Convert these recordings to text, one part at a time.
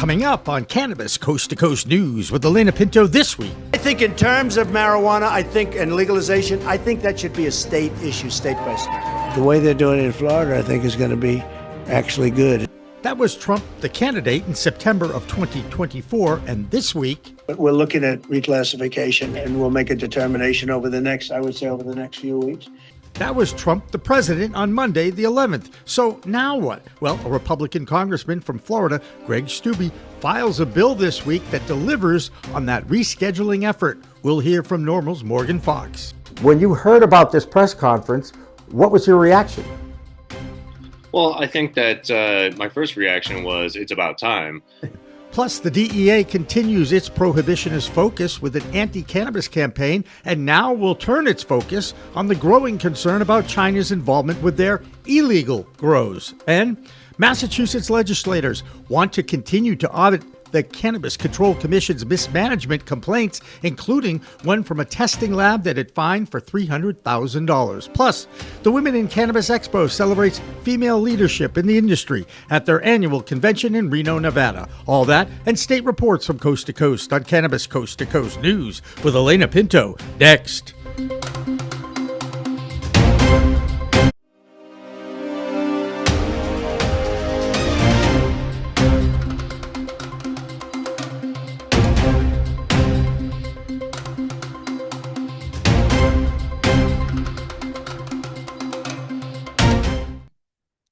Coming up on Cannabis Coast to Coast News with Alaina Pinto this week. I think in terms of marijuana, and legalization, I think that should be a state issue, state by state. The way they're doing it in Florida, I think, is going to be actually good. That was Trump, the candidate, in September of 2024, and this week... But we're looking at reclassification, and we'll make a determination over the next few weeks. That was Trump, the president, on Monday, the 11th. So now what? Well, a Republican congressman from Florida, Greg Steube, files a bill this week that delivers on that rescheduling effort. We'll hear from NORML's Morgan Fox. When you heard about this press conference, what was your reaction? Well, I think that my first reaction was it's about time. Plus, the DEA continues its prohibitionist focus with an anti-cannabis campaign and now will turn its focus on the growing concern about China's involvement with their illegal grows. And Massachusetts legislators want to continue to audit the Cannabis Control Commission's mismanagement complaints, including one from a testing lab that it fined for $300,000. Plus, the Women in Cannabis Expo celebrates female leadership in the industry at their annual convention in Reno, Nevada. All that and state reports from coast to coast on Cannabis Coast to Coast News with Alaina Pinto next.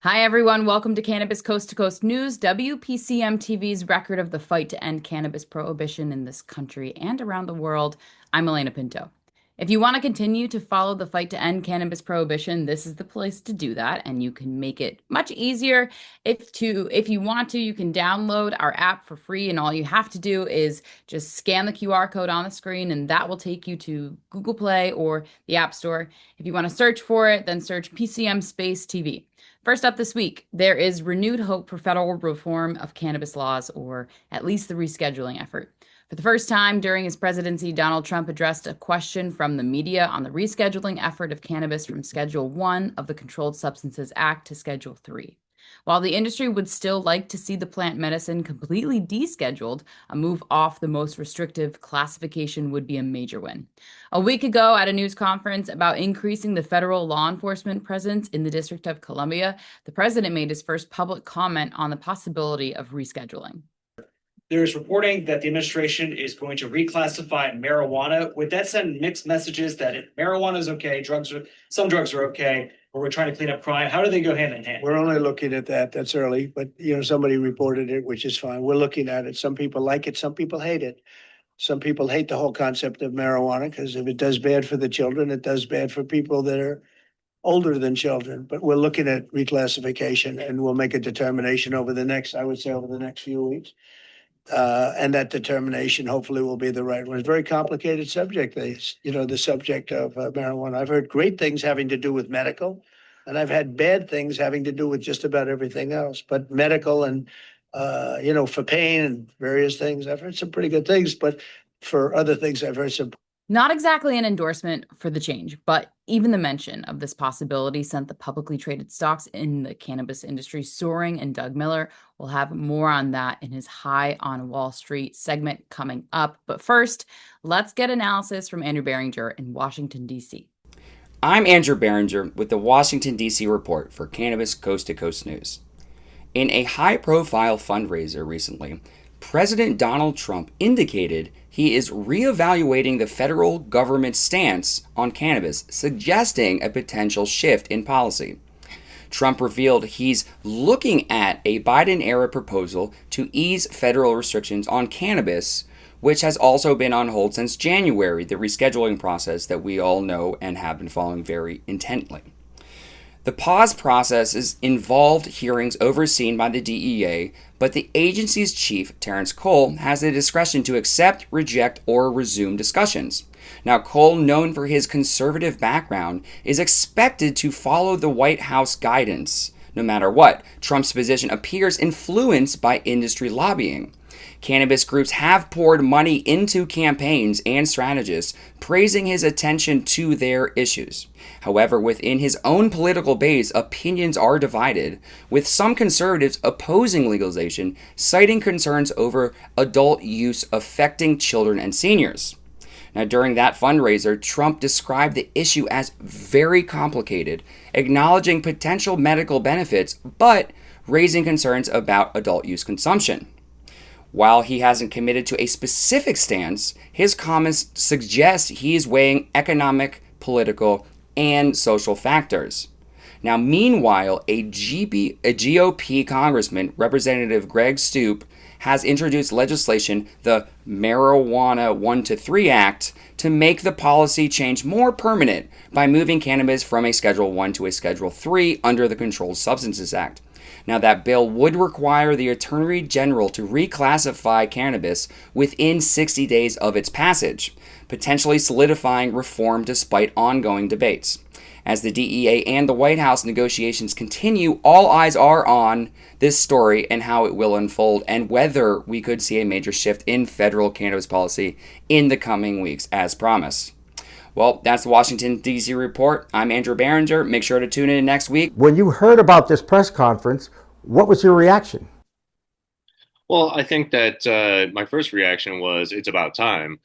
Hi, everyone. Welcome to Cannabis Coast to Coast News, WPCM TV's record of the fight to end cannabis prohibition in this country and around the world. I'm Alaina Pinto. If you want to continue to follow the fight to end cannabis prohibition, this is the place to do that, and you can make it much easier. If you want to, you can download our app for free, and all you have to do is just scan the QR code on the screen, and that will take you to Google Play or the App Store. If you want to search for it, then search PCM Space TV. First up this week, there is renewed hope for federal reform of cannabis laws, or at least the rescheduling effort. For the first time during his presidency, Donald Trump addressed a question from the media on the rescheduling effort of cannabis from Schedule 1 of the Controlled Substances Act to Schedule 3. While the industry would still like to see the plant medicine completely descheduled, a move off the most restrictive classification would be a major win. A week ago, at a news conference about increasing the federal law enforcement presence in the District of Columbia, the president made his first public comment on the possibility of rescheduling. There is reporting that the administration is going to reclassify marijuana. Would that send mixed messages that if marijuana is okay, some drugs are okay, or we're trying to clean up crime? How do they go hand in hand? We're only looking at that. That's early, but somebody reported it, which is fine. We're looking at it. Some people like it. Some people hate it. Some people hate the whole concept of marijuana because if it does bad for the children, it does bad for people that are older than children. But we're looking at reclassification, and we'll make a determination over the next few weeks. And that determination hopefully will be the right one. It's a very complicated subject, the subject of marijuana. I've heard great things having to do with medical, and I've had bad things having to do with just about everything else. But medical and, for pain and various things, I've heard some pretty good things. But for other things, I've heard some. Not exactly an endorsement for the change, but even the mention of this possibility sent the publicly traded stocks in the cannabis industry soaring, and Doug Miller will have more on that in his High on Wall Street segment coming up. But first, let's get analysis from Andrew Behringer in Washington, D.C. I'm Andrew Behringer with the Washington, D.C. report for Cannabis Coast to Coast News. In a high-profile fundraiser recently, President Donald Trump indicated he is reevaluating the federal government's stance on cannabis, suggesting a potential shift in policy. Trump revealed he's looking at a Biden-era proposal to ease federal restrictions on cannabis, which has also been on hold since January, the rescheduling process that we all know and have been following very intently. The pause process is involved hearings overseen by the DEA, but the agency's chief, Terrence Cole, has the discretion to accept, reject, or resume discussions. Now, Cole, known for his conservative background, is expected to follow the White House guidance. No matter what, Trump's position appears influenced by industry lobbying. Cannabis groups have poured money into campaigns and strategists, praising his attention to their issues. However, within his own political base, opinions are divided, with some conservatives opposing legalization, citing concerns over adult use affecting children and seniors. Now, during that fundraiser, Trump described the issue as very complicated, acknowledging potential medical benefits, but raising concerns about adult use consumption. While he hasn't committed to a specific stance, his comments suggest he is weighing economic, political, and social factors. Now, meanwhile, a GOP congressman, Representative Greg Steube, has introduced legislation, the Marijuana 1 to 3 Act, to make the policy change more permanent by moving cannabis from a Schedule 1 to a Schedule 3 under the Controlled Substances Act. Now, that bill would require the Attorney General to reclassify cannabis within 60 days of its passage, potentially solidifying reform despite ongoing debates. As the DEA and the White House negotiations continue, all eyes are on this story and how it will unfold, and whether we could see a major shift in federal cannabis policy in the coming weeks, as promised. Well, that's the Washington, D.C. report. I'm Andrew Behringer. Make sure to tune in next week. When you heard about this press conference, what was your reaction? Well, I think that my first reaction was it's about time.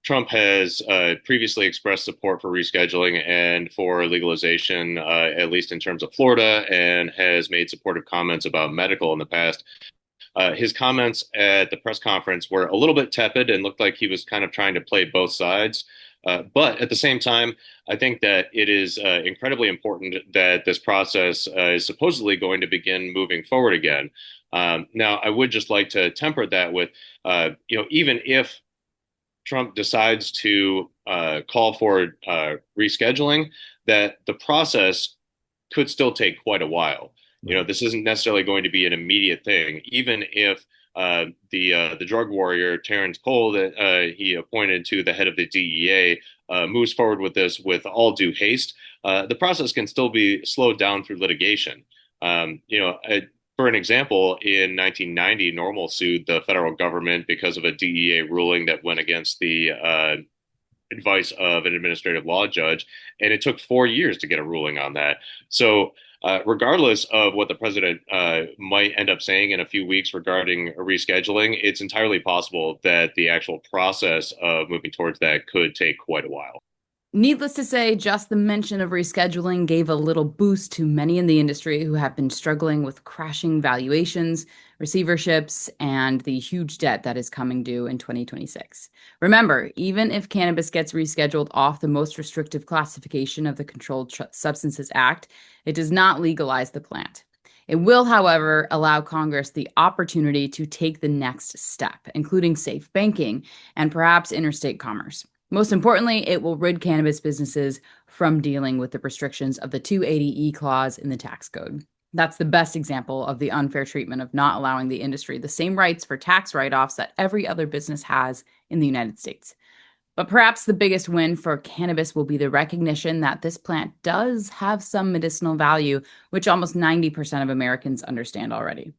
Trump has previously expressed support for rescheduling and for legalization, at least in terms of Florida, and has made supportive comments about medical in the past. His comments at the press conference were a little bit tepid and looked like he was kind of trying to play both sides. But at the same time, I think that it is incredibly important that this process is supposedly going to begin moving forward again. Now, I would just like to temper that with, even if Trump decides to call for rescheduling, that the process could still take quite a while. This isn't necessarily going to be an immediate thing, even if the drug warrior Terrence Cole that he appointed to the head of the DEA moves forward with this with all due haste. The process can still be slowed down through litigation. For an example, in 1990, NORML sued the federal government because of a DEA ruling that went against the advice of an administrative law judge, and it took 4 years to get a ruling on that. So regardless of what the president might end up saying in a few weeks regarding rescheduling, it's entirely possible that the actual process of moving towards that could take quite a while. Needless to say, just the mention of rescheduling gave a little boost to many in the industry who have been struggling with crashing valuations, receiverships, and the huge debt that is coming due in 2026. Remember, even if cannabis gets rescheduled off the most restrictive classification of the Controlled Substances Act, it does not legalize the plant. It will, however, allow Congress the opportunity to take the next step, including safe banking and perhaps interstate commerce. Most importantly, it will rid cannabis businesses from dealing with the restrictions of the 280E clause in the tax code. That's the best example of the unfair treatment of not allowing the industry the same rights for tax write-offs that every other business has in the United States. But perhaps the biggest win for cannabis will be the recognition that this plant does have some medicinal value, which almost 90% of Americans understand already.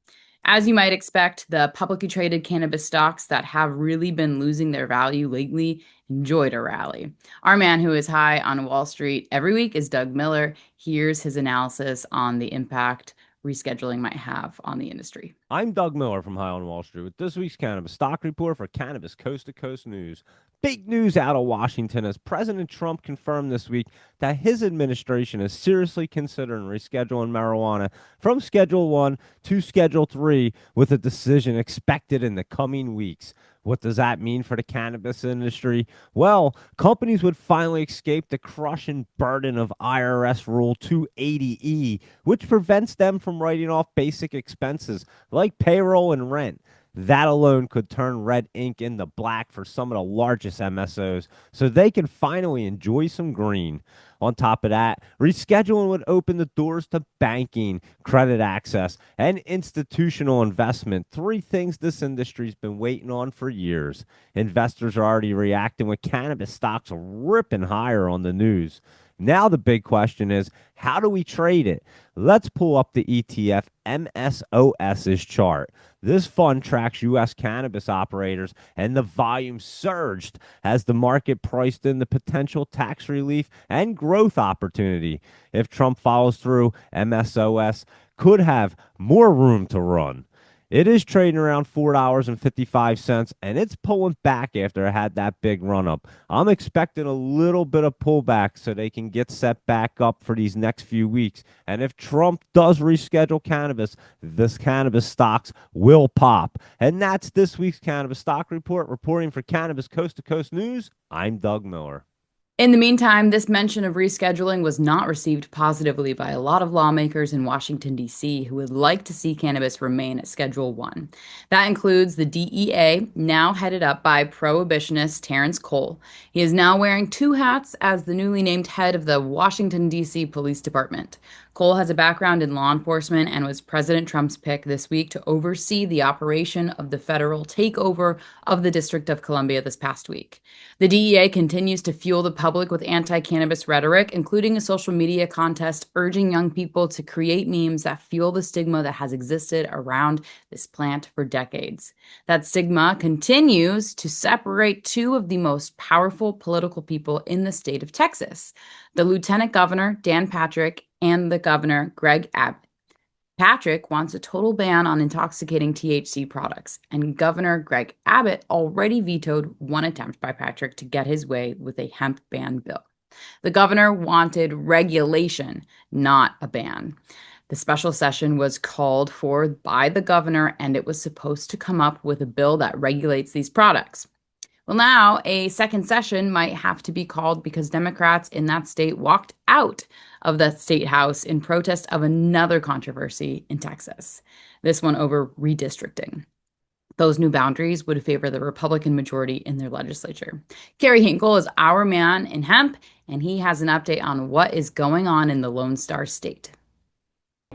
As you might expect, the publicly traded cannabis stocks that have really been losing their value lately enjoyed a rally. Our man who is high on Wall Street every week is Doug Miller. Here's his analysis on the impact rescheduling might have on the industry. I'm Doug Miller from High on Wall Street with this week's Cannabis Stock Report for Cannabis Coast to Coast News. Big news out of Washington as President Trump confirmed this week that his administration is seriously considering rescheduling marijuana from Schedule 1 to Schedule 3 with a decision expected in the coming weeks. What does that mean for the cannabis industry? Well, companies would finally escape the crushing burden of IRS Rule 280E, which prevents them from writing off basic expenses like payroll and rent. That alone could turn red ink into black for some of the largest MSOs so they can finally enjoy some green. On top of that, rescheduling would open the doors to banking, credit access, and institutional investment, three things this industry's been waiting on for years. Investors are already reacting with cannabis stocks ripping higher on the news. Now the big question is, how do we trade it? Let's pull up the ETF MSOS's chart. This fund tracks U.S. cannabis operators, and the volume surged as the market priced in the potential tax relief and growth opportunity. If Trump follows through, MSOS could have more room to run. It is trading around $4.55, and it's pulling back after it had that big run up. I'm expecting a little bit of pullback so they can get set back up for these next few weeks. And if Trump does reschedule cannabis, this cannabis stocks will pop. And that's this week's Cannabis Stock Report. Reporting for Cannabis Coast to Coast News, I'm Doug Miller. In the meantime, this mention of rescheduling was not received positively by a lot of lawmakers in Washington, D.C., who would like to see cannabis remain at Schedule 1. That includes the DEA, now headed up by prohibitionist Terrence Cole. He is now wearing two hats as the newly named head of the Washington, D.C. Police Department. Cole has a background in law enforcement and was President Trump's pick this week to oversee the operation of the federal takeover of the District of Columbia this past week. The DEA continues to fuel the public with anti-cannabis rhetoric, including a social media contest urging young people to create memes that fuel the stigma that has existed around this plant for decades. That stigma continues to separate two of the most powerful political people in the state of Texas, the Lieutenant Governor, Dan Patrick, and the Governor, Greg Abbott. Patrick wants a total ban on intoxicating THC products, and Governor Greg Abbott already vetoed one attempt by Patrick to get his way with a hemp ban bill. The governor wanted regulation, not a ban. The special session was called for by the governor, and it was supposed to come up with a bill that regulates these products. Well, now a second session might have to be called because Democrats in that state walked out of the state house in protest of another controversy in Texas, this one over redistricting. Those new boundaries would favor the Republican majority in their legislature. Kerry Hinkle is our man in hemp, and he has an update on what is going on in the Lone Star State.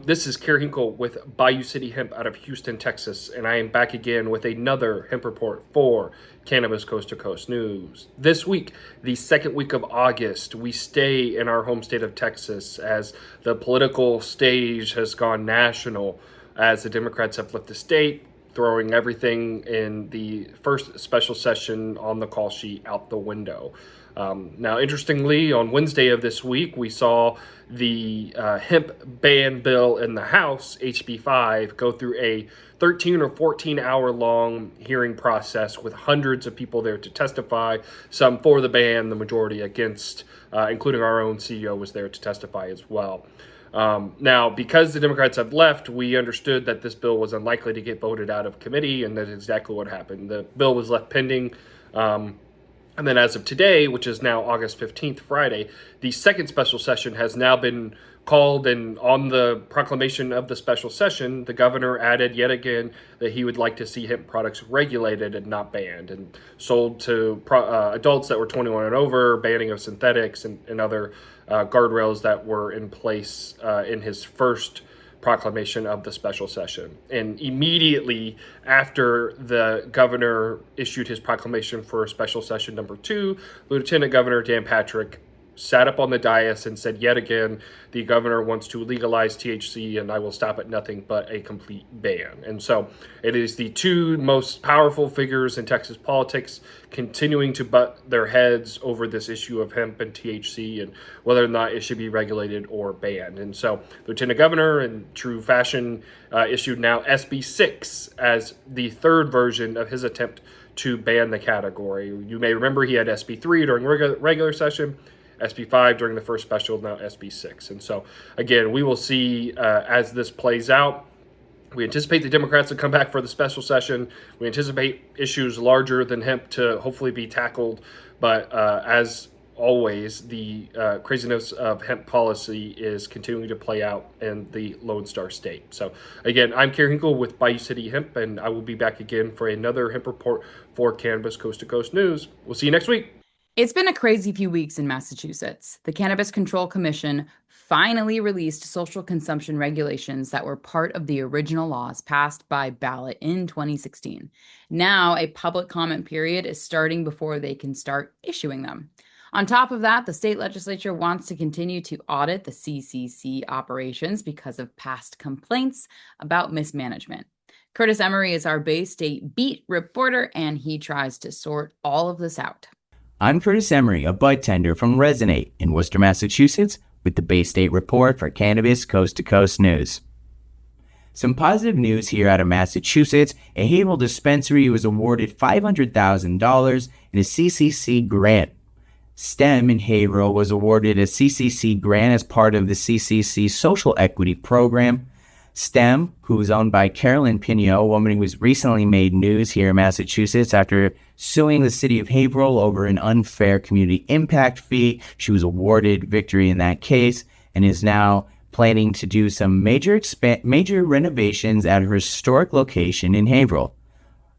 This is Kerry Hinkle with Bayou City Hemp out of Houston, Texas, and I am back again with another hemp report for Cannabis Coast to Coast News. This week, the second week of August, we stay in our home state of Texas as the political stage has gone national as the Democrats have left the state, throwing everything in the first special session on the call sheet out the window. Now, interestingly, on Wednesday of this week, we saw the hemp ban bill in the House, HB 5, go through a 13 or 14 hour long hearing process with hundreds of people there to testify, some for the ban, the majority against, including our own CEO was there to testify as well. Now, because the Democrats have left, we understood that this bill was unlikely to get voted out of committee, and that's exactly what happened. The bill was left pending. And then as of today, which is now August 15th, Friday, the second special session has now been called, and on the proclamation of the special session, the governor added yet again that he would like to see hemp products regulated and not banned and sold to adults that were 21 and over, banning of synthetics and other guardrails that were in place in his first proclamation of the special session. And immediately after the governor issued his proclamation for special session number 2, Lieutenant Governor Dan Patrick sat up on the dais and said yet again, the governor wants to legalize THC and I will stop at nothing but a complete ban. And so it is the two most powerful figures in Texas politics continuing to butt their heads over this issue of hemp and THC and whether or not it should be regulated or banned. And so Lieutenant Governor, in true fashion, issued now SB 6 as the third version of his attempt to ban the category. You may remember he had SB 3 during regular session, SB 5 during the first special, now SB 6. And so, again, we will see as this plays out. We anticipate the Democrats will come back for the special session. We anticipate issues larger than hemp to hopefully be tackled. But as always, the craziness of hemp policy is continuing to play out in the Lone Star State. So, again, I'm Kerry Hinkle with Bayou City Hemp, and I will be back again for another hemp report for Cannabis Coast to Coast News. We'll see you next week. It's been a crazy few weeks in Massachusetts. The Cannabis Control Commission finally released social consumption regulations that were part of the original laws passed by ballot in 2016. Now, a public comment period is starting before they can start issuing them. On top of that, the state legislature wants to continue to audit the CCC operations because of past complaints about mismanagement. Curtis Emery is our Bay State beat reporter, and he tries to sort all of this out. I'm Curtis Emery, a bud tender from Resonate in Worcester, Massachusetts, with the Bay State Report for Cannabis Coast to Coast News. Some positive news here out of Massachusetts. A Haverhill dispensary was awarded $500,000 in a CCC grant. STEM in Haverhill was awarded a CCC grant as part of the CCC Social Equity Program. STEM, who is owned by Alaina Pinto, a woman who was recently made news here in Massachusetts after suing the city of Haverhill over an unfair community impact fee. She was awarded victory in that case and is now planning to do some major renovations at her historic location in Haverhill.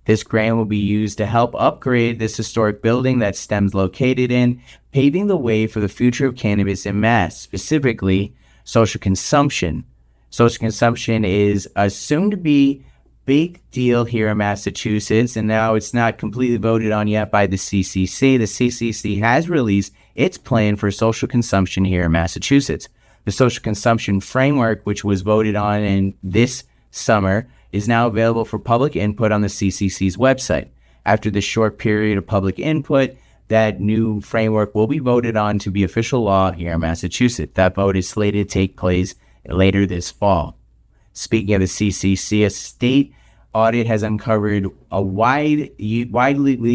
This grant will be used to help upgrade this historic building that STEM's located in, paving the way for the future of cannabis in Mass, specifically social consumption. Social consumption is a soon-to-be big deal here in Massachusetts, and now it's not completely voted on yet by the CCC. The CCC has released its plan for social consumption here in Massachusetts. The social consumption framework, which was voted on in this summer, is now available for public input on the CCC's website. After this short period of public input, that new framework will be voted on to be official law here in Massachusetts. That vote is slated to take place later this fall. Speaking of the CCC, a state audit has uncovered a widely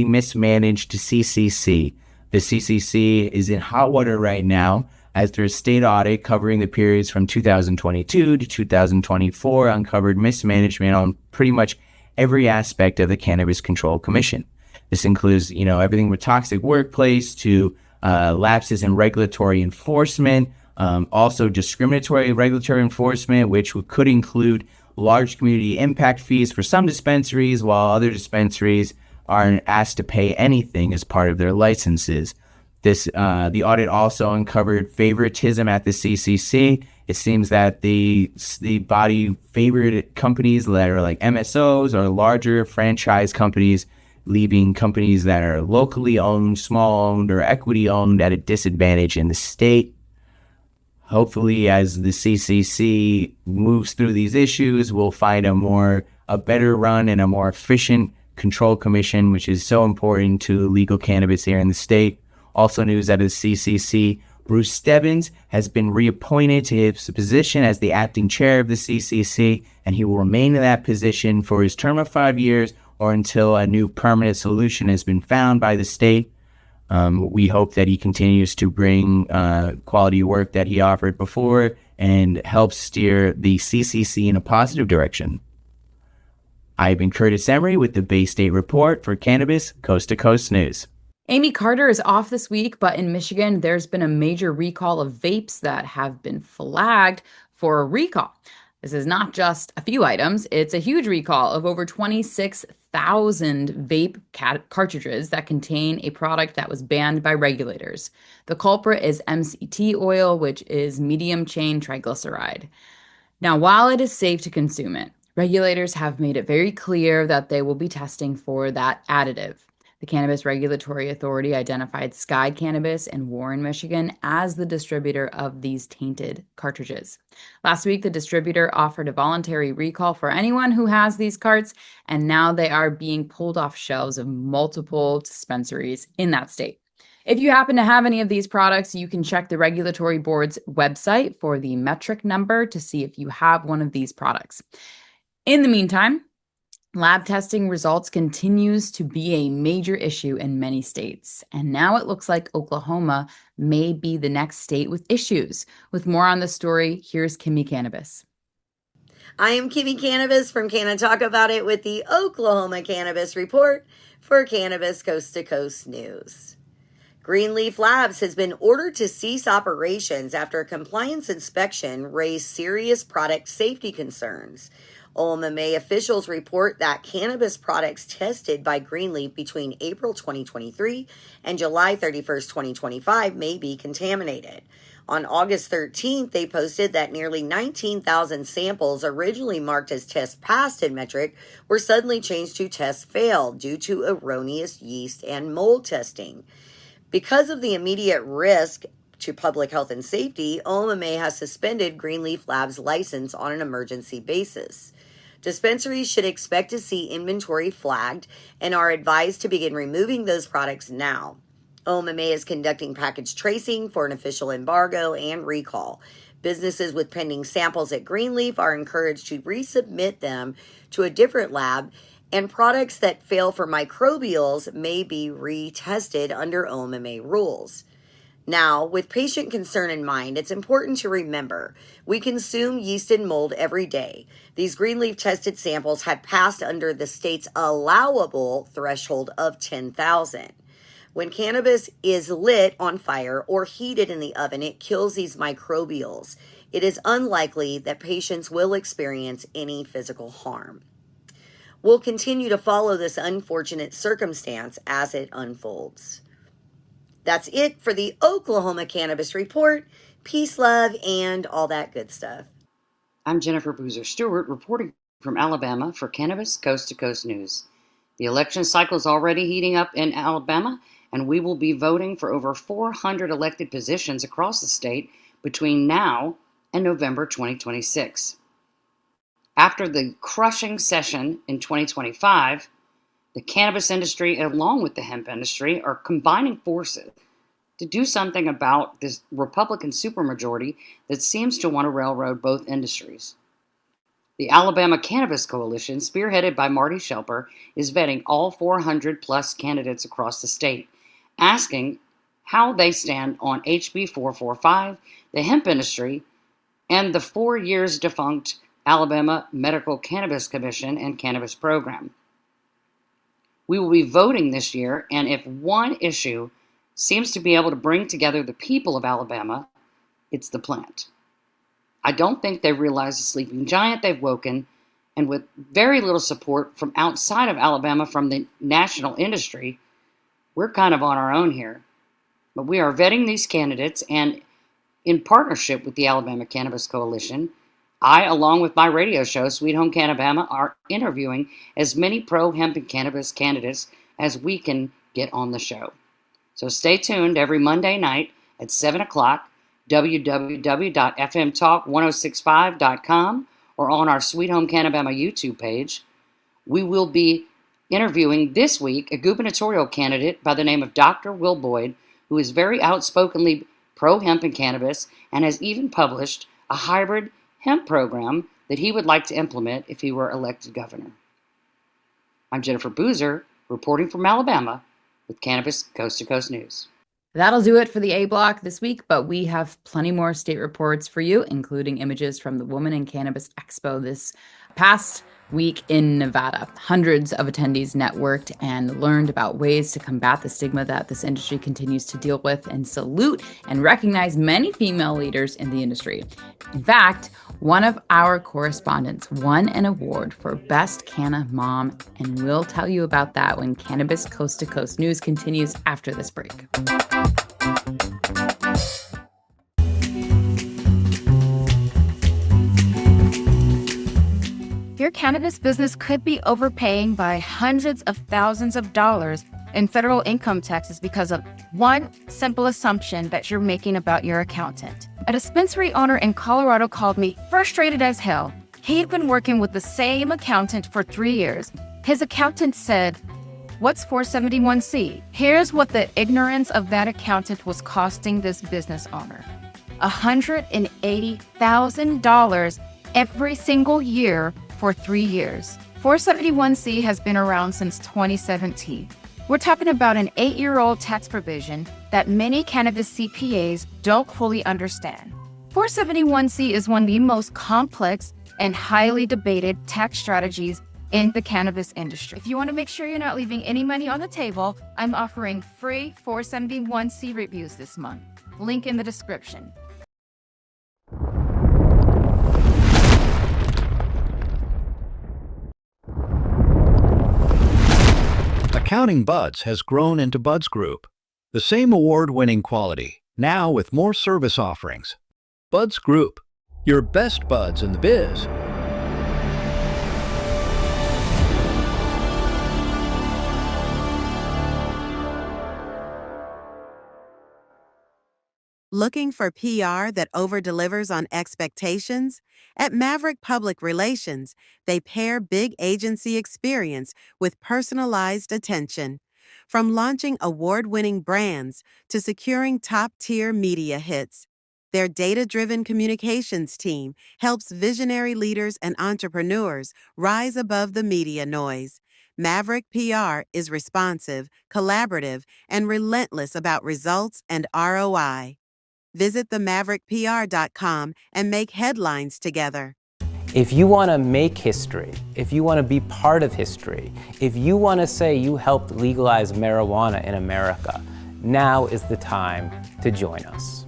mismanaged CCC. The CCC is in hot water right now as their state audit covering the periods from 2022 to 2024 uncovered mismanagement on pretty much every aspect of the Cannabis Control Commission. This includes, everything from toxic workplace to lapses in regulatory enforcement, also discriminatory regulatory enforcement, which could include large community impact fees for some dispensaries, while other dispensaries aren't asked to pay anything as part of their licenses. The audit also uncovered favoritism at the CCC. It seems that the body favored companies that are like MSOs or larger franchise companies, leaving companies that are locally owned, small owned, or equity owned at a disadvantage in the state. Hopefully, as the CCC moves through these issues, we'll find a better run and a more efficient control commission, which is so important to legal cannabis here in the state. Also news out of the CCC, Bruce Stebbins has been reappointed to his position as the acting chair of the CCC, and he will remain in that position for his term of 5 years or until a new permanent solution has been found by the state. We hope that he continues to bring quality work that he offered before and help steer the CCC in a positive direction. I've been Curtis Emery with the Bay State Report for Cannabis Coast to Coast News. Amie Carter is off this week, but in Michigan, there's been a major recall of vapes that have been flagged for a recall. This is not just a few items. It's a huge recall of over 26,000 vape cartridges that contain a product that was banned by regulators. The culprit is MCT oil, which is medium chain triglyceride. Now, while it is safe to consume it, regulators have made it very clear that they will be testing for that additive. The Cannabis Regulatory Authority identified Sky Cannabis in Warren, Michigan, as the distributor of these tainted cartridges. Last week, the distributor offered a voluntary recall for anyone who has these carts, and now they are being pulled off shelves of multiple dispensaries in that state. If you happen to have any of these products, you can check the regulatory board's website for the metric number to see if you have one of these products. In the meantime, lab testing results continues to be a major issue in many states, and now it looks like Oklahoma may be the next state with issues. With more on the story, here's Kimmie Cannabis. I am Kimmie Cannabis from Canna Talk About It with the Oklahoma Cannabis Report for Cannabis Coast to Coast News. Greenleaf Labs has been ordered to cease operations after a compliance inspection raised serious product safety concerns. OMMA officials report that cannabis products tested by Greenleaf between April 2023 and July 31st, 2025 may be contaminated. On August 13th, they posted that nearly 19,000 samples originally marked as test passed in metric were suddenly changed to test failed due to erroneous yeast and mold testing. Because of the immediate risk to public health and safety, OMMA has suspended Greenleaf Labs' license on an emergency basis. Dispensaries should expect to see inventory flagged and are advised to begin removing those products now. OMMA is conducting package tracing for an official embargo and recall. Businesses with pending samples at Greenleaf are encouraged to resubmit them to a different lab, and products that fail for microbials may be retested under OMMA rules. Now, with patient concern in mind, it's important to remember we consume yeast and mold every day. These Greenleaf tested samples had passed under the state's allowable threshold of 10,000. When cannabis is lit on fire or heated in the oven, it kills these microbials. It is unlikely that patients will experience any physical harm. We'll continue to follow this unfortunate circumstance as it unfolds. That's it for the Oklahoma Cannabis Report. Peace, love, and all that good stuff. I'm Jennifer Boozer Stewart, reporting from Alabama for Cannabis Coast to Coast News. The election cycle is already heating up in Alabama, and we will be voting for over 400 elected positions across the state between now and November 2026. After the crushing session in 2025, the cannabis industry, along with the hemp industry, are combining forces to do something about this Republican supermajority that seems to want to railroad both industries. The Alabama Cannabis Coalition, spearheaded by Marty Shelper, is vetting all 400-plus candidates across the state, asking how they stand on HB 445, the hemp industry, and the 4 years defunct Alabama Medical Cannabis Commission and Cannabis Program. We will be voting this year, and if one issue seems to be able to bring together the people of Alabama, it's the plant. I don't think they realize the sleeping giant they've woken, and with very little support from outside of Alabama from the national industry, we're kind of on our own here. But we are vetting these candidates, and in partnership with the Alabama Cannabis Coalition, I, along with my radio show, Sweet Home Cannabama, are interviewing as many pro-hemp and cannabis candidates as we can get on the show. So stay tuned every Monday night at 7 o'clock, www.fmtalk1065.com, or on our Sweet Home Cannabama YouTube page. We will be interviewing this week a gubernatorial candidate by the name of Dr. Will Boyd, who is very outspokenly pro-hemp and cannabis and has even published a hybrid hemp program that he would like to implement if he were elected governor. I'm Jennifer Boozer, reporting from Alabama with Cannabis Coast to Coast News. That'll do it for the A Block this week, but we have plenty more state reports for you, including images from the Women in Cannabis Expo this past week in Nevada. Hundreds of attendees networked and learned about ways to combat the stigma that this industry continues to deal with, and salute and recognize many female leaders in the industry. In fact, one of our correspondents won an award for Best Canna Mom, and we'll tell you about that when Cannabis Coast to Coast News continues after this break. Your cannabis business could be overpaying by hundreds of thousands of dollars in federal income taxes because of one simple assumption that you're making about your accountant. A dispensary owner in Colorado called me frustrated as hell. He'd been working with the same accountant for 3 years. His accountant said, "What's 471C?" Here's what the ignorance of that accountant was costing this business owner: $180,000 every single year for 3 years. 471C has been around since 2017. We're talking about an 8-year-old tax provision that many cannabis CPAs don't fully understand. 471C is one of the most complex and highly debated tax strategies in the cannabis industry. If you want to make sure you're not leaving any money on the table, I'm offering free 471C reviews this month. Link in the description. Accounting Buds has grown into Buds Group, the same award-winning quality, now with more service offerings. Buds Group, your best buds in the biz. Looking for PR that over-delivers on expectations? At Maverick Public Relations, they pair big agency experience with personalized attention. From launching award-winning brands to securing top-tier media hits, their data-driven communications team helps visionary leaders and entrepreneurs rise above the media noise. Maverick PR is responsive, collaborative, and relentless about results and ROI. Visit themaverickpr.com and make headlines together. If you want to make history, if you want to be part of history, if you want to say you helped legalize marijuana in America, now is the time to join us.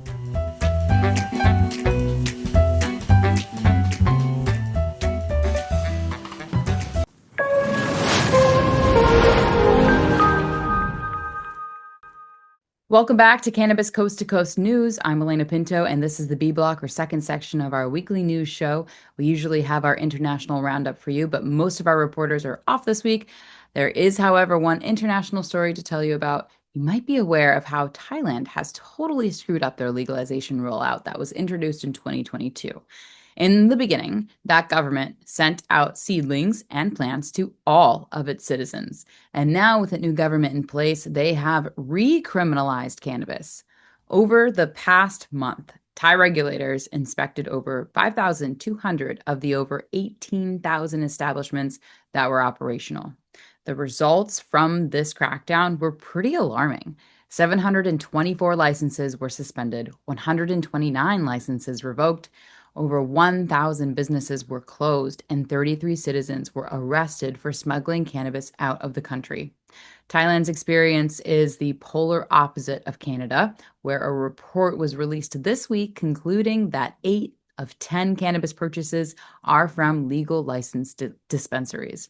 Welcome back to Cannabis Coast to Coast News. I'm Alaina Pinto, and this is the B Block, or second section of our weekly news show. We usually have our international roundup for you, but most of our reporters are off this week. There is, however, one international story to tell you about. You might be aware of how Thailand has totally screwed up their legalization rollout that was introduced in 2022. In the beginning, that government sent out seedlings and plants to all of its citizens. And now, with a new government in place, they have recriminalized cannabis. Over the past month, Thai regulators inspected over 5,200 of the over 18,000 establishments that were operational. The results from this crackdown were pretty alarming. 724 licenses were suspended, 129 licenses revoked, over 1,000 businesses were closed, and 33 citizens were arrested for smuggling cannabis out of the country. Thailand's experience is the polar opposite of Canada, where a report was released this week concluding that 8 of 10 cannabis purchases are from legal licensed dispensaries.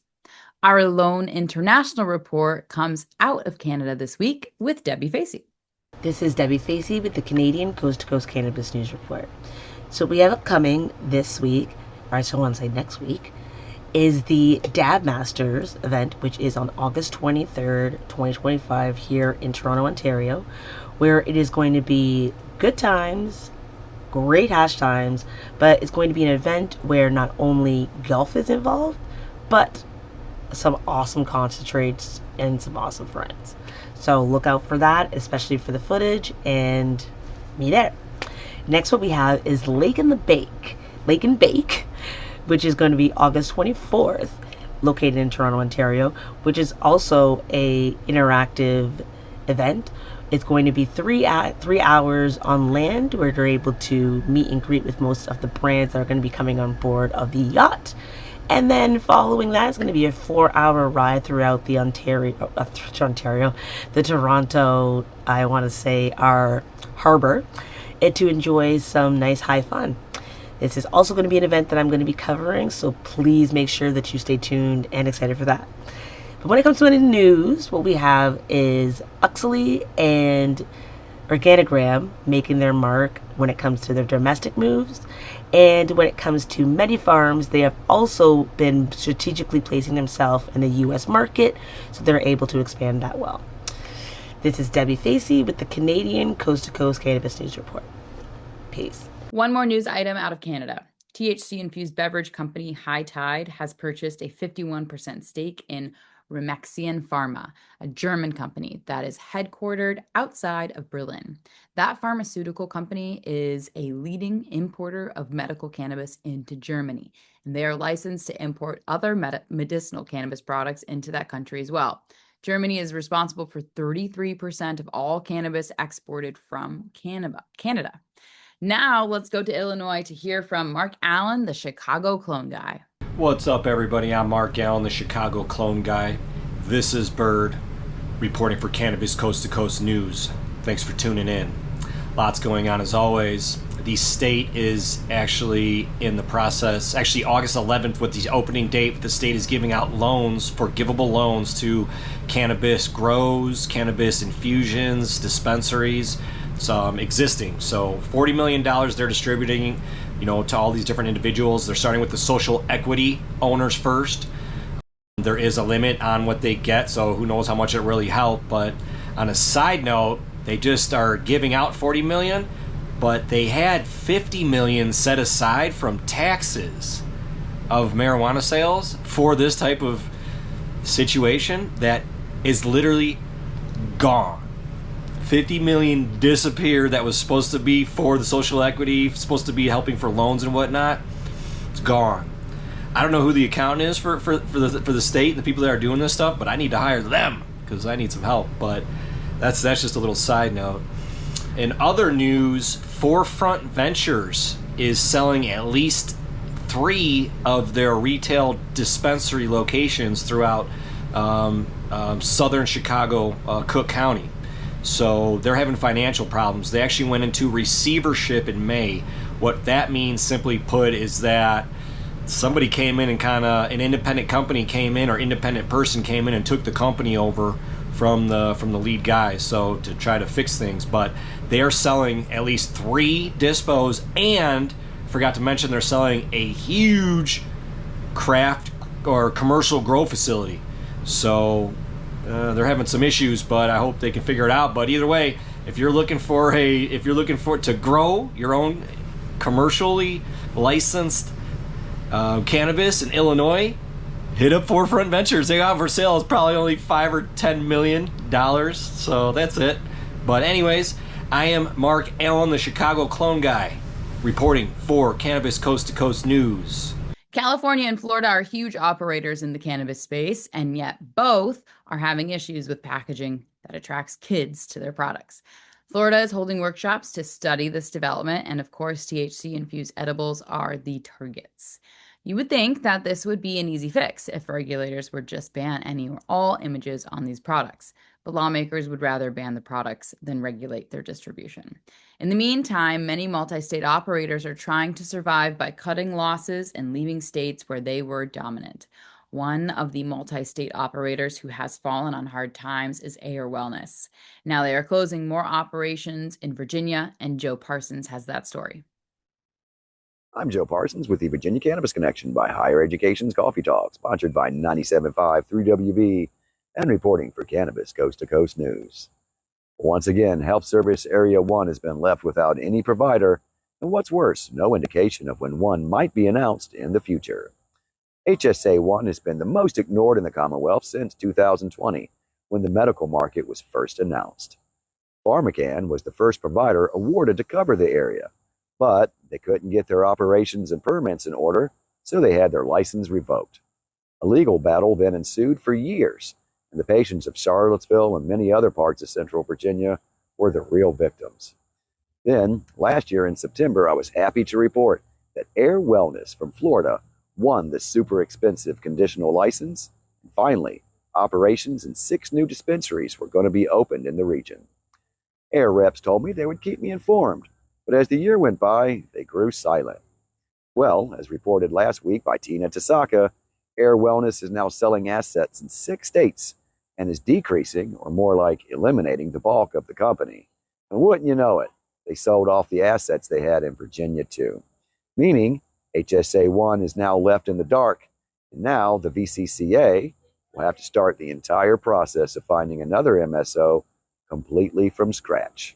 Our lone international report comes out of Canada this week with Debi Facey. This is Debi Facey with the Canadian Coast to Coast Cannabis News Report. So we have upcoming this week, or I still want to say next week, is the Dab Masters event, which is on August 23rd, 2025 here in Toronto, Ontario, where it is going to be good times, great hash times, but it's going to be an event where not only golf is involved, but some awesome concentrates and some awesome friends. So look out for that, especially for the footage, and me there. Next, what we have is Lake and Bake, which is going to be August 24th, located in Toronto, Ontario, which is also a interactive event. It's going to be 3 hours on land where you're able to meet and greet with most of the brands that are going to be coming on board of the yacht. And then following that, it's going to be a 4-hour ride throughout the the Toronto, I want to say, our harbor, and to enjoy some nice high fun. This is also going to be an event that I'm going to be covering, so please make sure that you stay tuned and excited for that. But when it comes to any news, what we have is Uxley and Organigram making their mark when it comes to their domestic moves. And when it comes to MediPharms, they have also been strategically placing themselves in the U.S. market, so they're able to expand that well. This is Debi Facey with the Canadian Coast to Coast Cannabis News Report. Peace. One more news item out of Canada. THC-infused beverage company High Tide has purchased a 51% stake in Remexian Pharma, a German company that is headquartered outside of Berlin. That pharmaceutical company is a leading importer of medical cannabis into Germany, and they are licensed to import other medicinal cannabis products into that country as well. Germany is responsible for 33% of all cannabis exported from Canada. Now let's go to Illinois to hear from Mark Allen, the Chicago clone guy. What's up, everybody? I'm Mark Allen, the Chicago clone guy. This is Bird, reporting for Cannabis Coast to Coast News. Thanks for tuning in. Lots going on as always. The state is actually in the process, actually August 11th with the opening date, the state is giving out loans, forgivable loans to cannabis grows, cannabis infusions, dispensaries, some existing. So $40 million they're distributing, to all these different individuals. They're starting with the social equity owners first. There is a limit on what they get, so who knows how much it really helped. But on a side note, they just are giving out $40 million. but they had $50 million set aside from taxes of marijuana sales for this type of situation that is literally gone. 50 million disappeared that was supposed to be for the social equity, supposed to be helping for loans and whatnot. It's gone. I don't know who the accountant is for the state and the people that are doing this stuff, but I need to hire them because I need some help. But that's just a little side note. In other news, Forefront Ventures is selling at least 3 of their retail dispensary locations throughout southern Chicago, Cook County. So they're having financial problems. They actually went into receivership in May. What that means, simply put, is that somebody came in and an independent company came in, or independent person came in and took the company over from the lead guy, so to try to fix things. But they are selling at least 3 dispos, and forgot to mention they're selling a huge craft or commercial grow facility. So they're having some issues, but I hope they can figure it out. But either way, if you're looking for to grow your own commercially licensed cannabis in Illinois, hit up Forefront Ventures. They got for sale is probably only $5 or $10 million. So that's it. But anyways, I am Mark Allen, the Chicago clone guy, reporting for Cannabis Coast to Coast News. California and Florida are huge operators in the cannabis space, and yet both are having issues with packaging that attracts kids to their products. Florida is holding workshops to study this development, and of course, THC-infused edibles are the targets. You would think that this would be an easy fix if regulators would just ban any or all images on these products, but lawmakers would rather ban the products than regulate their distribution. In the meantime, many multi-state operators are trying to survive by cutting losses and leaving states where they were dominant. One of the multi-state operators who has fallen on hard times is Ayr Wellness. Now they are closing more operations in Virginia, and Joe Parsons has that story. I'm Joe Parsons with the Virginia Cannabis Connection by Higher Education's Coffee Talk, sponsored by 97.5 3WB, and reporting for Cannabis Coast to Coast News. Once again, Health Service Area 1 has been left without any provider, and what's worse, no indication of when one might be announced in the future. HSA 1 has been the most ignored in the Commonwealth since 2020, when the medical market was first announced. PharmaCann was the first provider awarded to cover the area, but they couldn't get their operations and permits in order, so they had their license revoked. A legal battle then ensued for years, and the patients of Charlottesville and many other parts of Central Virginia were the real victims. Then, last year in September, I was happy to report that Ayr Wellness from Florida won the super expensive conditional license, and finally, operations in 6 new dispensaries were going to be opened in the region. Ayr reps told me they would keep me informed, but as the year went by, they grew silent. Well, as reported last week by Tina Tasaka, Ayr Wellness is now selling assets in 6 states and is decreasing, or more like eliminating, the bulk of the company. And wouldn't you know it, they sold off the assets they had in Virginia too. Meaning, HSA 1 is now left in the dark, and now the VCCA will have to start the entire process of finding another MSO completely from scratch.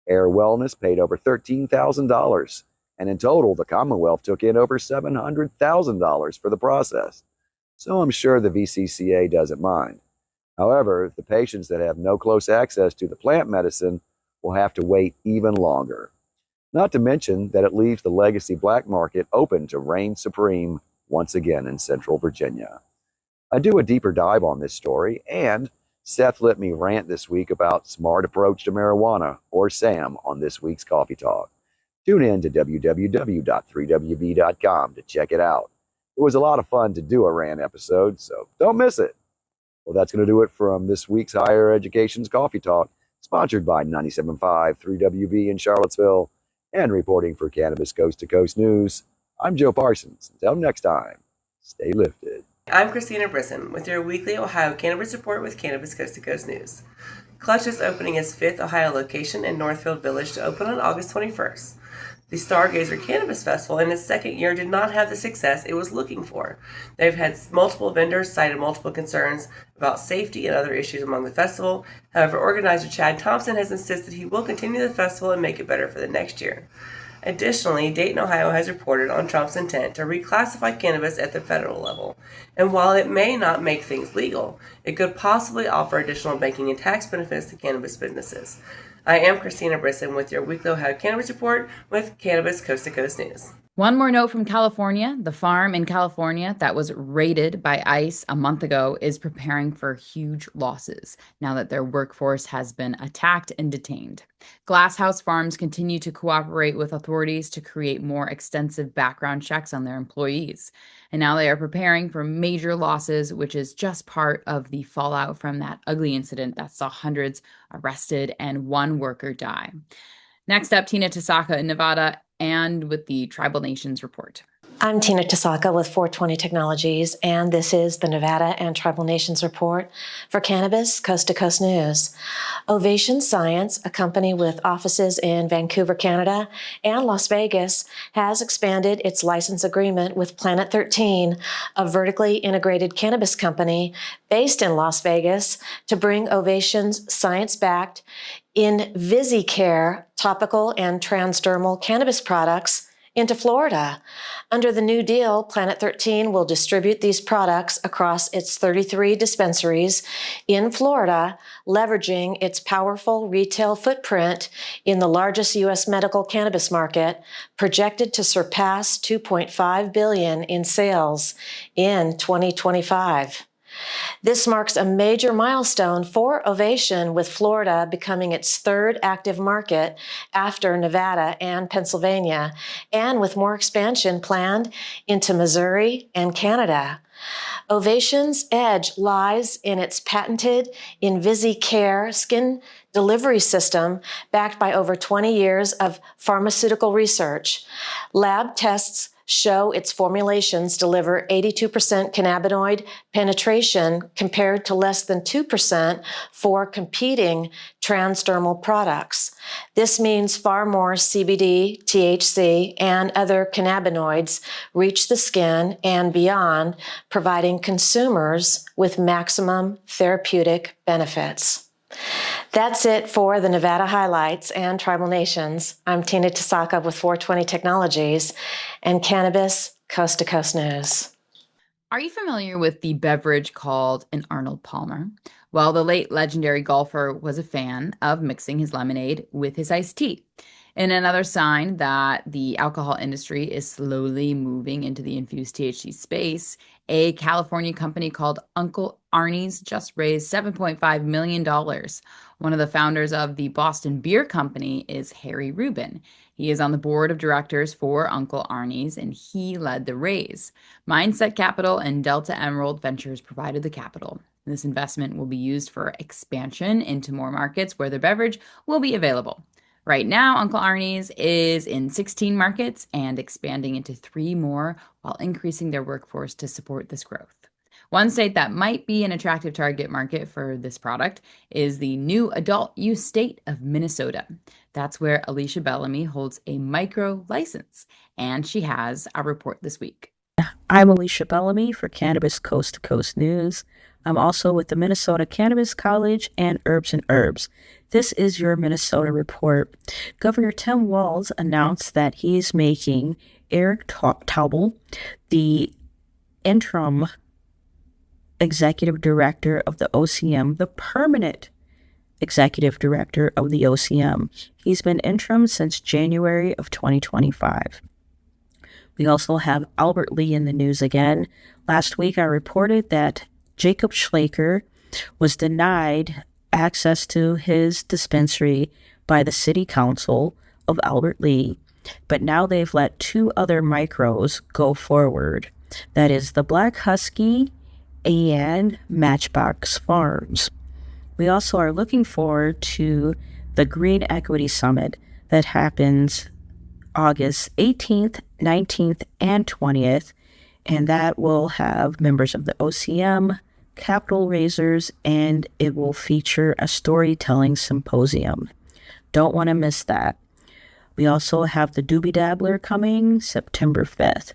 Ayr Wellness paid over $13,000, and in total, the Commonwealth took in over $700,000 for the process. So I'm sure the VCCA doesn't mind. However, the patients that have no close access to the plant medicine will have to wait even longer. Not to mention that it leaves the legacy black market open to reign supreme once again in Central Virginia. I do a deeper dive on this story, and Seth let me rant this week about Smart Approach to Marijuana, or SAM, on this week's Coffee Talk. Tune in to www.3wb.com to check it out. It was a lot of fun to do a rant episode, so don't miss it. Well, that's going to do it from this week's Higher Education's Coffee Talk, sponsored by 97.5 3WB in Charlottesville, and reporting for Cannabis Coast to Coast News. I'm Joe Parsons. Until next time, stay lifted. I'm Christina Brisson with your weekly Ohio Cannabis Report with Cannabis Coast to Coast News. Clutch is opening its 5th Ohio location in Northfield Village to open on August 21st. The Stargazer Cannabis Festival in its second year did not have the success it was looking for. They've had multiple vendors cited multiple concerns about safety and other issues among the festival. However, organizer Chad Thompson has insisted he will continue the festival and make it better for the next year. Additionally, Dayton, Ohio has reported on Trump's intent to reclassify cannabis at the federal level. And while it may not make things legal, it could possibly offer additional banking and tax benefits to cannabis businesses. I am Christina Brisson with your weekly Ohio Cannabis Report with Cannabis Coast to Coast News. One more note from California. The farm in California that was raided by ICE a month ago is preparing for huge losses now that their workforce has been attacked and detained. Glasshouse Farms continue to cooperate with authorities to create more extensive background checks on their employees. And now they are preparing for major losses, which is just part of the fallout from that ugly incident that saw hundreds arrested and one worker die. Next up, Tina Tasaka in Nevada and with the Tribal Nations Report. I'm Tina Tasaka with 420 Technologies, and this is the Nevada and Tribal Nations Report for Cannabis Coast to Coast News. Ovation Science, a company with offices in Vancouver, Canada, and Las Vegas, has expanded its license agreement with Planet 13, a vertically integrated cannabis company based in Las Vegas, to bring Ovation's science-backed InvisiCare topical and transdermal cannabis products into Florida. Under the new deal, Planet 13 will distribute these products across its 33 dispensaries in Florida, leveraging its powerful retail footprint in the largest U.S. medical cannabis market, projected to surpass $2.5 billion in sales in 2025. This marks a major milestone for Ovation, with Florida becoming its third active market after Nevada and Pennsylvania, and with more expansion planned into Missouri and Canada. Ovation's edge lies in its patented InvisiCare skin delivery system, backed by over 20 years of pharmaceutical research. Lab tests show its formulations deliver 82% cannabinoid penetration compared to less than 2% for competing transdermal products. This means far more CBD, THC, and other cannabinoids reach the skin and beyond, providing consumers with maximum therapeutic benefits. That's it for the Nevada highlights and Tribal Nations. I'm Tina Tasaka with 420 Technologies and Cannabis Coast to Coast News. Are you familiar with the beverage called an Arnold Palmer? Well, the late legendary golfer was a fan of mixing his lemonade with his iced tea. In another sign that the alcohol industry is slowly moving into the infused THC space, a California company called Uncle Arnie's just raised $7.5 million. One of the founders of the Boston Beer Company is Harry Rubin. He is on the board of directors for Uncle Arnie's, and he led the raise. Mindset Capital and Delta Emerald Ventures provided the capital. This investment will be used for expansion into more markets where the beverage will be available. Right now, Uncle Arnie's is in 16 markets and expanding into 3 more while increasing their workforce to support this growth. One state that might be an attractive target market for this product is the new adult use state of Minnesota. That's where Alysha Bellamy holds a micro license, and she has a report this week. I'm Alysha Bellamy for Cannabis Coast to Coast News. I'm also with the Minnesota Cannabis College and Herbs and Herbs. This is your Minnesota report. Governor Tim Walz announced that he is making Eric Taubel the interim executive director of the OCM, the permanent executive director of the OCM. He's been interim since January of 2025. We also have Albert Lee in the news again. Last week I reported that Jacob Schlaker was denied access to his dispensary by the city council of Albert Lee, but now they've let 2 other micros go forward. That is the Black Husky and Matchbox Farms. We also are looking forward to the Green Equity Summit that happens August 18th, 19th, and 20th, and that will have members of the OCM, capital raisers, and it will feature a storytelling symposium. Don't want to miss that. We also have the Doobie Dabbler coming September 5th.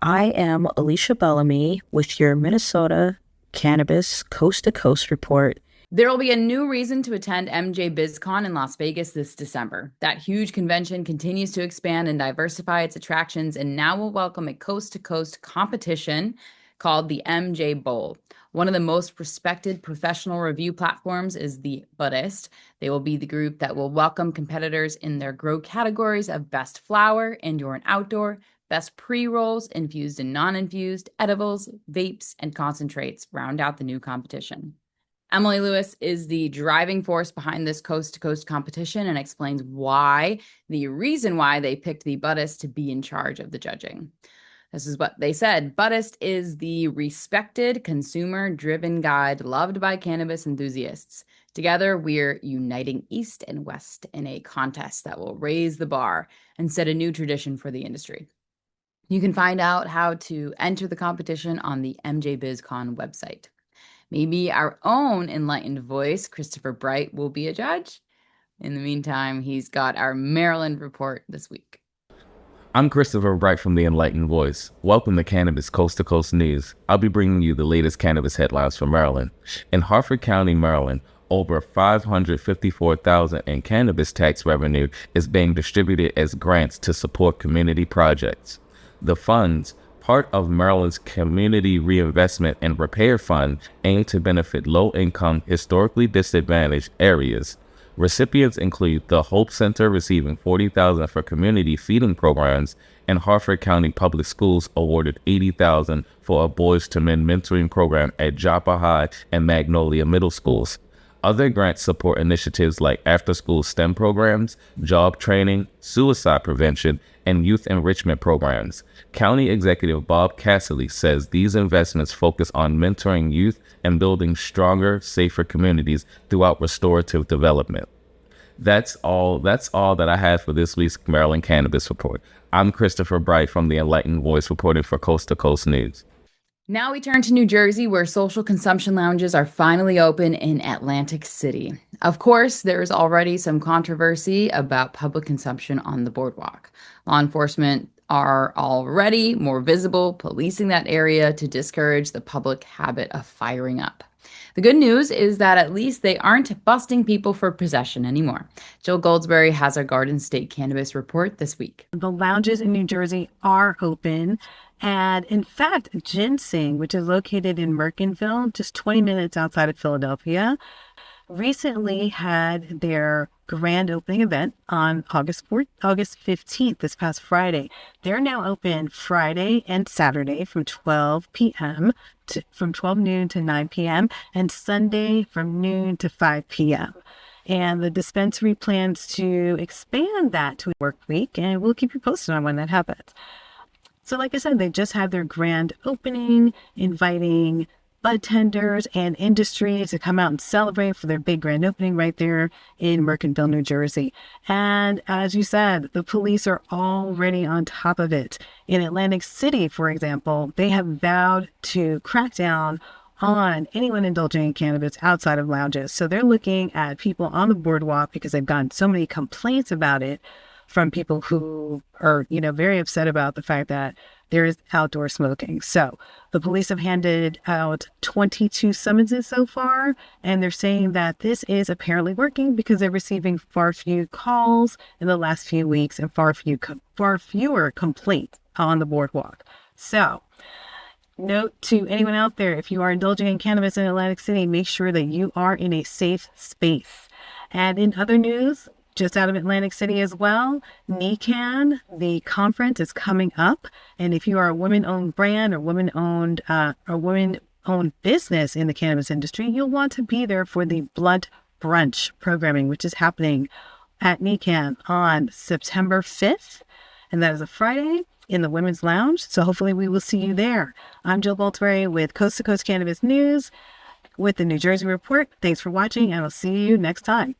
I am Alysha Bellamy with your Minnesota Cannabis Coast to Coast report. There will be a new reason to attend MJ BizCon in Las Vegas this December. That huge convention continues to expand and diversify its attractions and now will welcome a coast-to-coast competition called the MJ Bowl. One of the most respected professional review platforms is the Buddhist. They will be the group that will welcome competitors in their grow categories of best flower, indoor and outdoor, best pre-rolls, infused and non-infused, edibles, vapes, and concentrates round out the new competition. Emily Lewis is the driving force behind this coast-to-coast competition and explains the reason why they picked the Buddhist to be in charge of the judging. This is what they said. Buddhist is the respected, consumer-driven guide loved by cannabis enthusiasts. Together, we're uniting East and West in a contest that will raise the bar and set a new tradition for the industry. You can find out how to enter the competition on the MJ BizCon website. Maybe our own enlightened voice, Christopher Bright, will be a judge. In the meantime, he's got our Maryland report this week. I'm Christopher Bright from the Enlightened Voice. Welcome to Cannabis Coast to Coast News. I'll be bringing you the latest cannabis headlines from Maryland. In Harford County, Maryland, over $554,000 in cannabis tax revenue is being distributed as grants to support community projects. The funds, part of Maryland's Community Reinvestment and Repair Fund, aim to benefit low-income, historically disadvantaged areas. Recipients include the Hope Center receiving $40,000 for community feeding programs, and Harford County Public Schools awarded $80,000 for a Boys to Men mentoring program at Joppa High and Magnolia Middle Schools. Other grants support initiatives like after-school STEM programs, job training, suicide prevention, and youth enrichment programs. County Executive Bob Cassilly says these investments focus on mentoring youth and building stronger, safer communities throughout restorative development. That's all that I have for this week's Maryland Cannabis Report. I'm Christopher Bright from the Enlightened Voice reporting for Coast to Coast News. Now we turn to New Jersey, where social consumption lounges are finally open in Atlantic City. Of course, there's already some controversy about public consumption on the boardwalk. Law enforcement are already more visible, policing that area to discourage the public habit of firing up. The good news is that at least they aren't busting people for possession anymore. Jill Goldsberry has our Garden State Cannabis report this week. The lounges in New Jersey are open. And in fact, Ginseng, which is located in Mercantville, just 20 minutes outside of Philadelphia, recently had their grand opening event on August 15th, this past Friday. They're now open Friday and Saturday from 12 noon to 9 p.m. and Sunday from noon to 5 p.m. And the dispensary plans to expand that to a work week, and we'll keep you posted on when that happens. So like I said, they just had their grand opening, inviting bud tenders and industry to come out and celebrate for their big grand opening right there in Mercantville, New Jersey. And as you said, the police are already on top of it. In Atlantic City, for example, they have vowed to crack down on anyone indulging in cannabis outside of lounges. So they're looking at people on the boardwalk because they've gotten so many complaints about it from people who are, very upset about the fact that there is outdoor smoking. So the police have handed out 22 summonses so far, and they're saying that this is apparently working because they're receiving far fewer calls in the last few weeks and far fewer complaints on the boardwalk. So note to anyone out there, if you are indulging in cannabis in Atlantic City, make sure that you are in a safe space. And in other news, just out of Atlantic City as well, NECAN, the conference is coming up. And if you are a women-owned brand or women-owned business in the cannabis industry, you'll want to be there for the Blunt Brunch programming, which is happening at NECAN on September 5th. And that is a Friday in the Women's Lounge. So hopefully we will see you there. I'm Jill Goldsberry with Coast to Coast Cannabis News with the New Jersey Report. Thanks for watching, and I'll see you next time.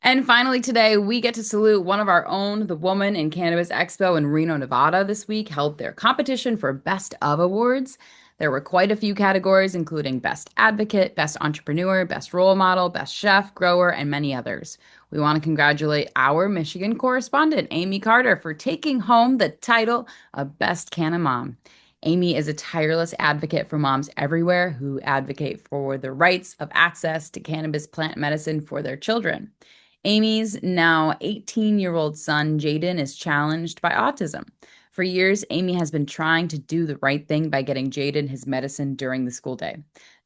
And finally today, we get to salute one of our own. The Woman in Cannabis Expo in Reno, Nevada this week held their competition for Best of Awards. There were quite a few categories, including Best Advocate, Best Entrepreneur, Best Role Model, Best Chef, Grower, and many others. We want to congratulate our Michigan correspondent, Amie Carter, for taking home the title of Best Canna Mom. Amie is a tireless advocate for moms everywhere who advocate for the rights of access to cannabis plant medicine for their children. Amie's now 18-year-old son, Jaden, is challenged by autism. For years, Amie has been trying to do the right thing by getting Jaden his medicine during the school day.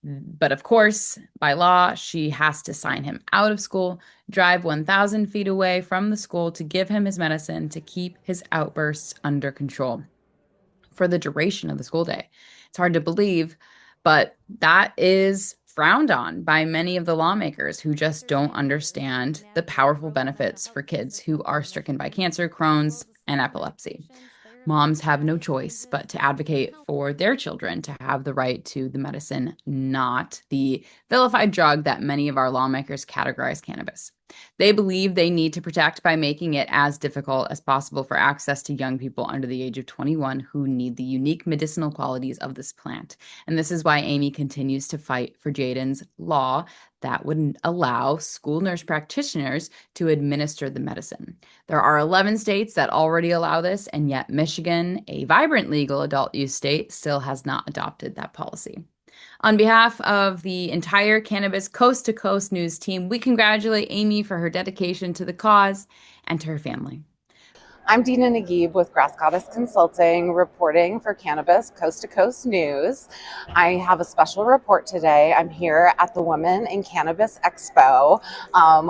But of course, by law, she has to sign him out of school, drive 1,000 feet away from the school to give him his medicine to keep his outbursts under control for the duration of the school day. It's hard to believe, but that is frowned on by many of the lawmakers who just don't understand the powerful benefits for kids who are stricken by cancer, Crohn's, and epilepsy. Moms have no choice but to advocate for their children to have the right to the medicine, not the vilified drug that many of our lawmakers categorize cannabis. They believe they need to protect by making it as difficult as possible for access to young people under the age of 21 who need the unique medicinal qualities of this plant. And this is why Amie continues to fight for Jaden's law that wouldn't allow school nurse practitioners to administer the medicine. There are 11 states that already allow this, and yet Michigan, a vibrant legal adult use state, still has not adopted that policy. On behalf of the entire Cannabis Coast to Coast News team, we congratulate Amie for her dedication to the cause and to her family. I'm Dina Nagib with Grass Goddess Consulting, reporting for Cannabis Coast to Coast News. I have a special report today. I'm here at the Women in Cannabis Expo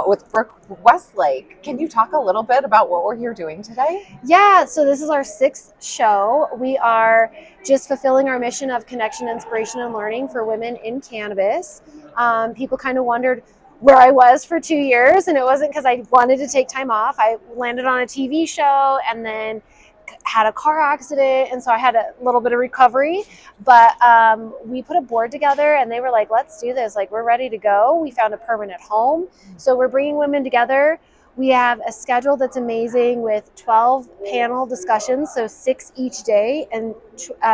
with Brooke Westlake. Can you talk a little bit about what we're here doing today? Yeah, so this is our 6th show. We are just fulfilling our mission of connection, inspiration, and learning for women in cannabis. People kind of wondered where I was for 2 years, and it wasn't because I wanted to take time off. I landed on a TV show and then had a car accident, and so I had a little bit of recovery. But we put a board together, and they were like, let's do this. Like, we're ready to go. We found a permanent home. So we're bringing women together. We have a schedule that's amazing with 12 panel discussions, so 6 each day, and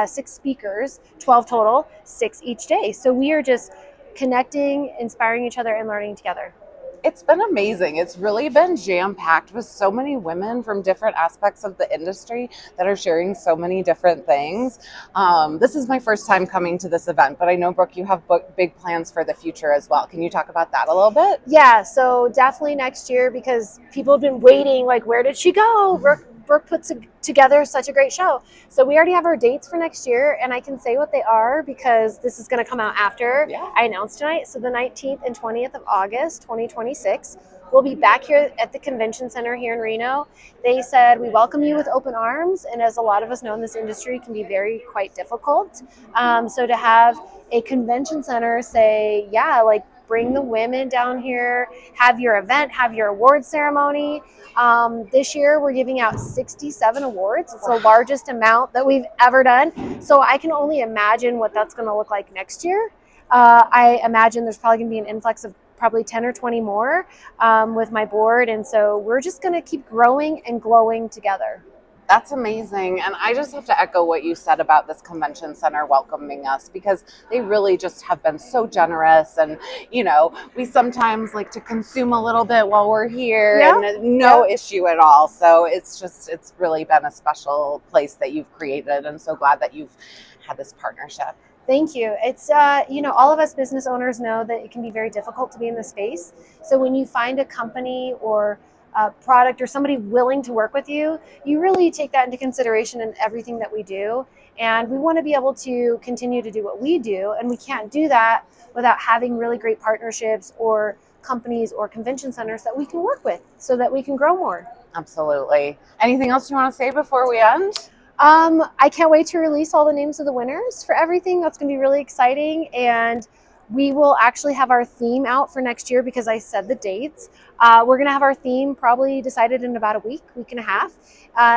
6 speakers, 12 total, 6 each day. So we are just connecting, inspiring each other, and learning together. It's been amazing. It's really been jam-packed with so many women from different aspects of the industry that are sharing so many different things. This is my first time coming to this event, but I know, Brooke, you have big plans for the future as well. Can you talk about that a little bit? Yeah, so definitely next year, because people have been waiting, like, where did she go? Brooke puts together such a great show. So we already have our dates for next year, and I can say what they are because this is going to come out after I announced tonight. So the 19th and 20th of August, 2026, we'll be back here at the Convention Center here in Reno. They said, we welcome you with open arms, and as a lot of us know in this industry, can be quite difficult. So to have a convention center say, yeah, like, bring the women down here, have your event, have your award ceremony. This year, we're giving out 67 awards. It's the largest amount that we've ever done. So I can only imagine what that's going to look like next year. I imagine there's probably going to be an influx of probably 10 or 20 more with my board. And so we're just going to keep growing and glowing together. That's amazing. And I just have to echo what you said about this convention center welcoming us, because they really just have been so generous. And, you know, we sometimes like to consume a little bit while we're here and no issue at all. So it's really been a special place that you've created, and so glad that you've had this partnership. Thank you. It's, all of us business owners know that it can be very difficult to be in the space. So when you find a company or a product or somebody willing to work with you, you really take that into consideration in everything that we do. And we want to be able to continue to do what we do. And we can't do that without having really great partnerships or companies or convention centers that we can work with so that we can grow more. Absolutely. Anything else you want to say before we end? I can't wait to release all the names of the winners for everything. That's going to be really exciting. And we will actually have our theme out for next year because I said the dates. We're going to have our theme probably decided in about a week and a half.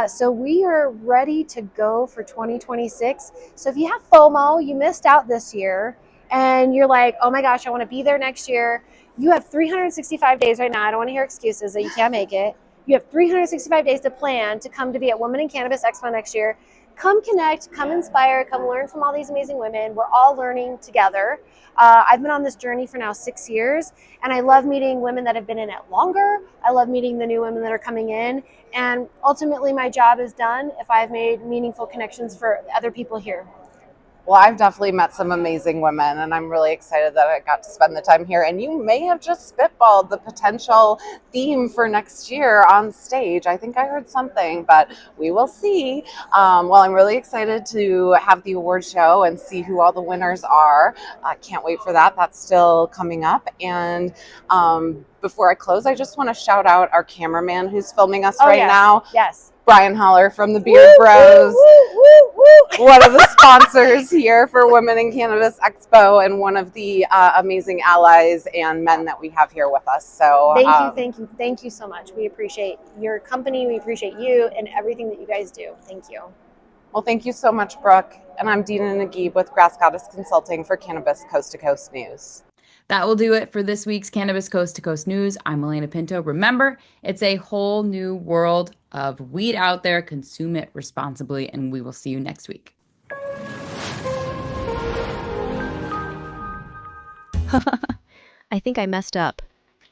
So we are ready to go for 2026. So if you have FOMO, you missed out this year, and you're like, oh my gosh, I want to be there next year. You have 365 days right now. I don't want to hear excuses that you can't make it. You have 365 days to plan to come to be at Women in Cannabis Expo next year. Come connect, come inspire, come learn from all these amazing women. We're all learning together. I've been on this journey for now 6 years, and I love meeting women that have been in it longer. I love meeting the new women that are coming in, and ultimately my job is done if I've made meaningful connections for other people here. Well, I've definitely met some amazing women, and I'm really excited that I got to spend the time here. And you may have just spitballed the potential theme for next year on stage. I think I heard something, but we will see. Well, I'm really excited to have the award show and see who all the winners are. I can't wait for that. That's still coming up. And before I close, I just want to shout out our cameraman who's filming us now. Yes. Brian Holler from the Beard Bros, one of the sponsors here for Women in Cannabis Expo, and one of the amazing allies and men that we have here with us. So Thank you so much. We appreciate your company. We appreciate you and everything that you guys do. Thank you. Well, thank you so much, Brooke. And I'm Dina Nagib with Grass Goddess Consulting for Cannabis Coast to Coast News. That will do it for this week's Cannabis Coast to Coast News. I'm Alaina Pinto. Remember, it's a whole new world of weed out there. Consume it responsibly, and we will see you next week. I think I messed up.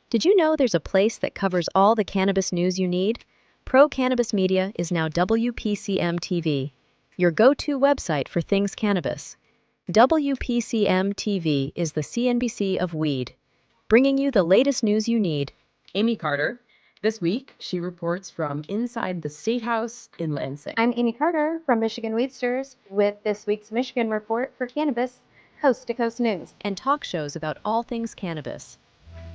Did you know there's a place that covers all the cannabis news you need? Pro Cannabis Media is now WPCM TV, your go-to website for things cannabis. WPCM TV is the CNBC of weed, bringing you the latest news you need. Amie Carter. This week, she reports from inside the State House in Lansing. I'm Amie Carter from Michigan Weedsters with this week's Michigan report for Cannabis Coast to Coast News. And talk shows about all things cannabis.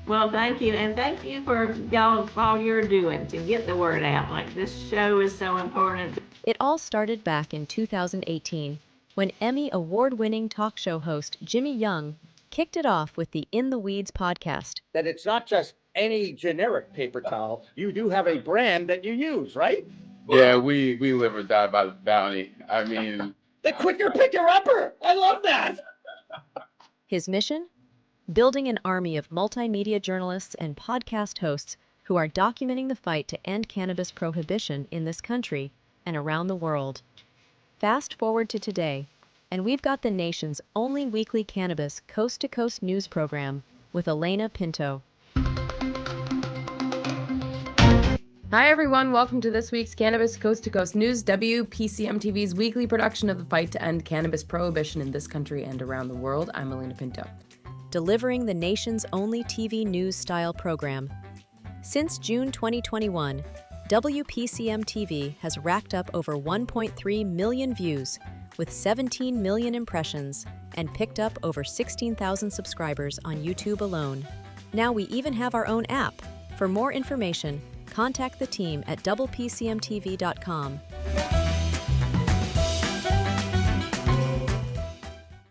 Well, thank you, and thank you for y'all all you're doing to get the word out. Like, this show is so important. It all started back in 2018 when Emmy award-winning talk show host Jimmy Young kicked it off with the In the Weeds podcast. That it's not just any generic paper towel. You do have a brand that you use, right? Yeah, we live or die by the bounty. I mean... The quicker picker-upper! I love that! His mission? Building an army of multimedia journalists and podcast hosts who are documenting the fight to end cannabis prohibition in this country and around the world. Fast forward to today, and we've got the nation's only weekly cannabis coast-to-coast news program with Alaina Pinto. Hi, everyone. Welcome to this week's Cannabis Coast to Coast News, WPCM TV's weekly production of the fight to end cannabis prohibition in this country and around the world. I'm Alaina Pinto. Delivering the nation's only TV news-style program. Since June 2021, WPCM TV has racked up over 1.3 million views with 17 million impressions and picked up over 16,000 subscribers on YouTube alone. Now we even have our own app. For more information, contact the team at WPCMTV.com.